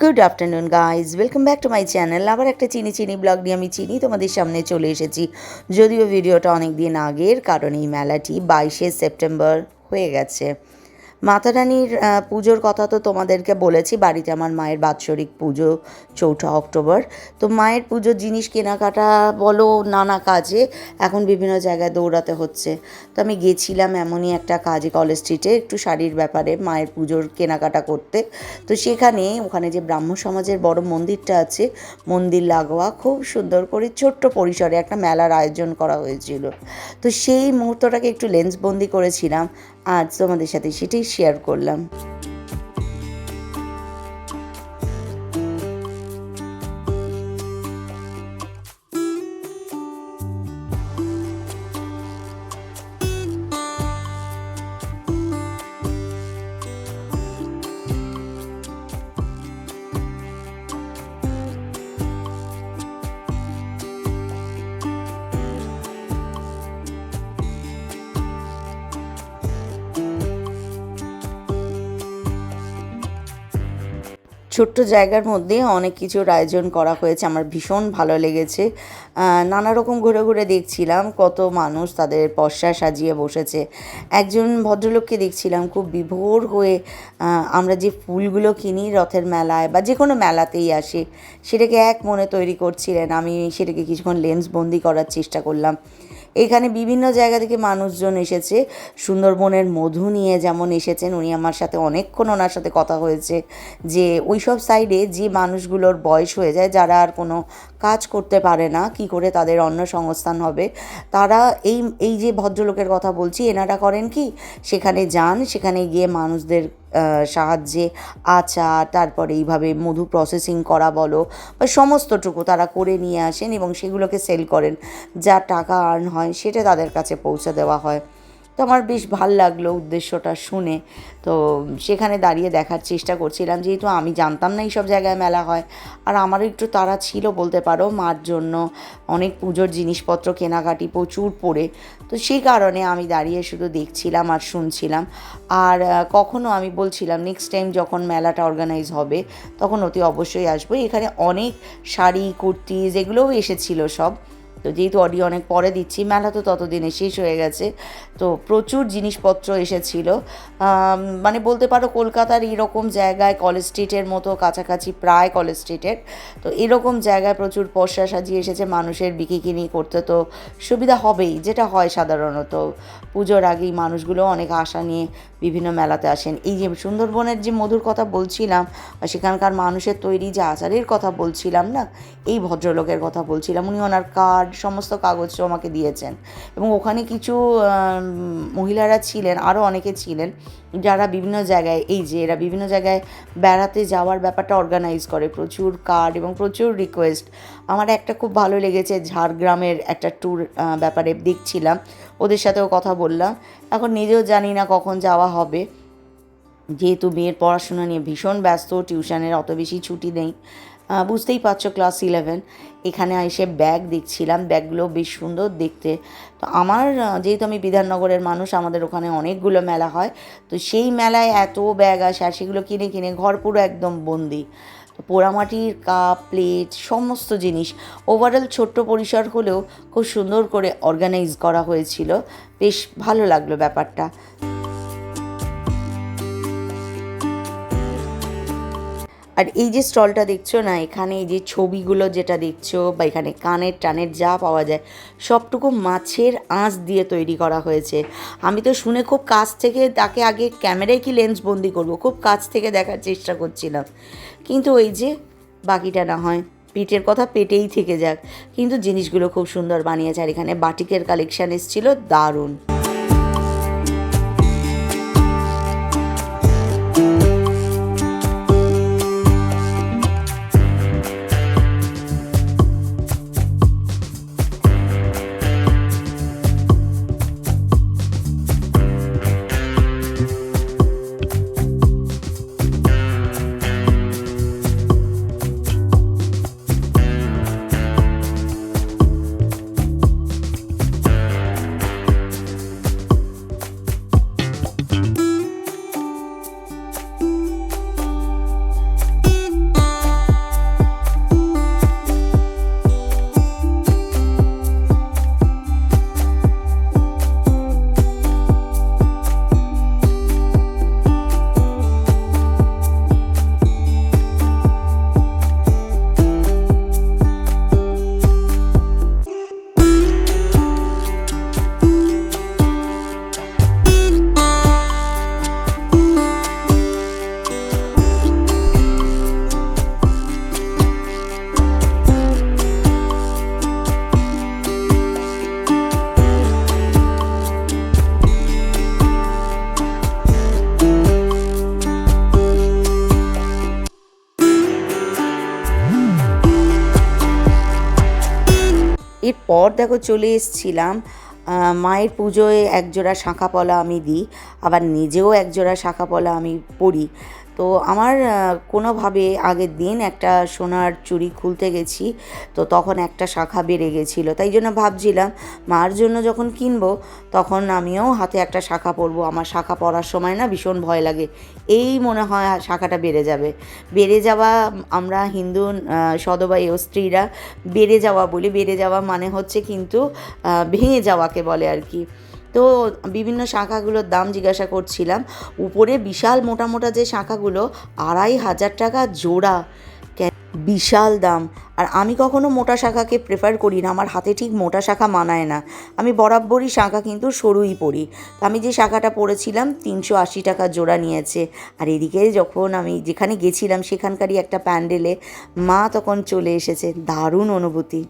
Good afternoon guys, welcome back to my channel. আবার একটা চিনি ব্লগ নিয়ে আমি তোমাদের সামনে চলে এসেছি। যদিও ভিডিওটা অনেক দিন আগের, কারণ এই মেলাটি 22শে সেপ্টেম্বর হয়ে গেছে। মাতা রানীর পুজোর কথা তো তোমাদেরকে বলেছি। বাড়িতে আমার মায়ের বাৎসরিক পুজো 4ঠা অক্টোবর। তো মায়ের পুজোর জিনিস কেনাকাটা বলো, নানা কাজে এখন বিভিন্ন জায়গায় দৌড়াতে হচ্ছে। তো আমি গেছিলাম এমনই একটা কাজে কলেজ স্ট্রিটে একটু শাড়ির ব্যাপারে মায়ের পুজোর কেনাকাটা করতে। তো ওখানে যে ব্রাহ্ম সমাজের বড় মন্দিরটা আছে, মন্দির লাগোয়া খুব সুন্দর করে ছোট্ট পরিসরে একটা মেলার আয়োজন করা হয়েছিল। তো সেই মুহূর্তটাকে একটু লেন্সবন্দি করেছিলাম, আজ তোমাদের সাথে সেটাই শেয়ার করলাম। ছোট্ট জায়গার মধ্যে অনেক কিছুর আয়োজন করা হয়েছে, আমার ভীষণ ভালো লেগেছে। নানা রকম ঘুরে ঘুরে দেখছিলাম কত মানুষ তাদের পসরা সাজিয়ে বসেছে। একজন ভদ্রলোককে দেখছিলাম খুব বিভোর হয়ে আমরা যে ফুলগুলো কিনি রথের মেলায় বা যে কোনো মেলাতেই আসে, সেটাকে এক মনে তৈরি করছিলেন। আমি সেটাকে কিছুক্ষণ লেন্সবন্দি করার চেষ্টা করলাম। এখানে বিভিন্ন জায়গা থেকে মানুষজন এসেছে। সুন্দরবনের মধু নিয়ে যেমন এসেছেন, উনি আমার সাথে অনেকক্ষণ ওনার সাথে কথা হয়েছে যে ওই সব সাইডে যে মানুষগুলোর বয়স হয়ে যায়, যারা আর কোনো কাজ করতে পারে না, কি করে তাদের অন্ন সংস্থান হবে, তারা এই যে ভদ্রলোকের কথা বলছি, এনারা করেন কি, সেখানে যান, সেখানে গিয়ে মানুষদের সাহায্যে আচার, তারপরে এইভাবে মধু প্রসেসিং করা বলো বা সমস্তটুকু তারা করে নিয়ে আসেন এবং সেগুলোকে সেল করেন। যা টাকা আর্ন হয় সেটা তাদের কাছে পৌঁছে দেওয়া হয়। তো আমার বেশ ভাল লাগলো উদ্দেশ্যটা শুনে। তো সেখানে দাঁড়িয়ে দেখার চেষ্টা করছিলাম, যেহেতু আমি জানতাম না এইসব জায়গায় মেলা হয়, আর আমারও একটু তাড়া ছিল বলতে পারো, মার জন্য অনেক পুজোর জিনিসপত্র কেনাকাটি প্রচুর পড়ে। তো সেই কারণে আমি দাঁড়িয়ে শুধু দেখছিলাম আর শুনছিলাম। আর কখনও আমি বলছিলাম নেক্সট টাইম যখন মেলাটা অর্গানাইজ হবে তখন অতি অবশ্যই আসবো। এখানে অনেক শাড়ি, কুর্তিজ এগুলোও এসেছিলো সব। তো যেহেতু অডিও অনেক পরে দিচ্ছি, মেলা তো ততদিনে শেষ হয়ে গেছে, তো প্রচুর জিনিসপত্র এসেছিল। মানে বলতে পারো কলকাতার এরকম জায়গায় কলেজ স্ট্রিটের মতো কাছাকাছি, প্রায় কলেজ স্ট্রিটের, তো এরকম জায়গায় প্রচুর পসরা সাজিয়ে এসেছে। মানুষের বিকিকিনি করতে তো সুবিধা হবেই, যেটা হয় সাধারণত পুজোর আগেই মানুষগুলো অনেক আশা নিয়ে বিভিন্ন মেলাতে আসেন। এই যে সুন্দরবনের যে মধুর কথা বলছিলাম বা সেখানকার মানুষের তৈরি যে আচারের কথা বলছিলাম না, এই ভদ্রলোকের কথা বলছিলাম। উনি ওনার কার্ড, সমস্ত কাগজ আমাকে দিয়েছেন। এবং ওখানে কিছু মহিলারা ছিলেন, আরও অনেকে ছিলেন, যারা বিভিন্ন জায়গায় এরা বিভিন্ন জায়গায় বেড়াতে যাওয়ার ব্যাপারটা অর্গানাইজ করে। প্রচুর কার্ড এবং প্রচুর রিকোয়েস্ট। আমার একটা খুব ভালো লেগেছে, ঝাড়গ্রামের একটা ট্যুর ব্যাপারে দেখছিলাম, ওদের সাথেও কথা বললাম। এখন নিজেও জানি না কখন যাওয়া হবে, যেহেতু মেয়ের পড়াশোনা নিয়ে ভীষণ ব্যস্ত, টিউশনের অত বেশি ছুটি নেই। বুঝতেই পারছো, ক্লাস 11। এখানে এসে ব্যাগ দেখছিলাম, ব্যাগগুলো বেশ সুন্দর দেখতে। তো আমার যেহেতু আমি বিধাননগরের মানুষ, আমাদের ওখানে অনেকগুলো মেলা হয়, তো সেই মেলায় এত ব্যাগ আসে আর সেগুলো কিনে কিনে ঘর পুরো একদম বন্দি। তো পোড়ামাটির কাপ, প্লেট, সমস্ত জিনিস ওভারঅল ছোট্ট পরিসর হলেও খুব সুন্দর করে অর্গানাইজ করা হয়েছিল। বেশ ভালো লাগলো ব্যাপারটা। আর এই যে স্টলটা দেখছো না, এখানে এই যে ছবিগুলো যেটা দেখছো বা এখানে কানের টানের যা পাওয়া যায়, সবটুকু মাছের আঁশ দিয়ে তৈরি করা হয়েছে। আমি তো শুনে খুব কাছ থেকে, তাকে আগে ক্যামেরায় কি লেন্স বন্দি করবো, খুব কাছ থেকে দেখার চেষ্টা করছিলাম, কিন্তু ওই যে বাকিটা না হয়, পেটের কথা পেটেই থেকে যাক। কিন্তু জিনিসগুলো খুব সুন্দর বানিয়েছে। আর এখানে বাটিকের কালেকশান এসেছিলো, দারুণ। তারপর দেখো চলে এসেছিলাম মায়ের পুজোয় একজোড়া শাঁখাপলা আমি দিই, আবার নিজেও একজোড়া শাঁখাপলা আমি পরি। তো আমার কোনোভাবে আগের দিন একটা সোনার চুড়ি খুলতে গেছি, তো তখন একটা শাঁখা বেড়ে গেছিলো, তাই জন্য ভাবছিলাম মার জন্য যখন কিনবো তখন আমিও হাতে একটা শাঁখা পরবো। আমার শাঁখা পরার সময় না ভীষণ ভয় লাগে, এই মনে হয় শাঁখাটা বেড়ে যাবে। বেড়ে যাওয়া, আমরা হিন্দু সধবাই ও স্ত্রীরা বেড়ে যাওয়া বলি, বেড়ে যাওয়া মানে হচ্ছে কিন্তু ভেঙে যাওয়াকে বলে আর কি। তো বিভিন্ন শাঁখাগুলোর দাম জিজ্ঞাসা করছিলাম, উপরে বিশাল মোটা মোটা যে শাঁখাগুলো 2,500 টাকা জোড়া, বিশাল দাম। আর আমি কখনো মোটা শাঁখাকে প্রেফার করি না, আমার হাতে ঠিক মোটা শাঁখা মানায় না, আমি বরাবরই শাঁখা কিন্তু সরুই পরি। তো আমি যে শাঁখাটা পরেছিলাম 380 টাকা জোড়া নিয়েছে। আর এদিকে যখন আমি যেখানে গেছিলাম সেখানকারই একটা প্যান্ডেলে মা তখন চলে এসেছে, দারুণ অনুভূতি।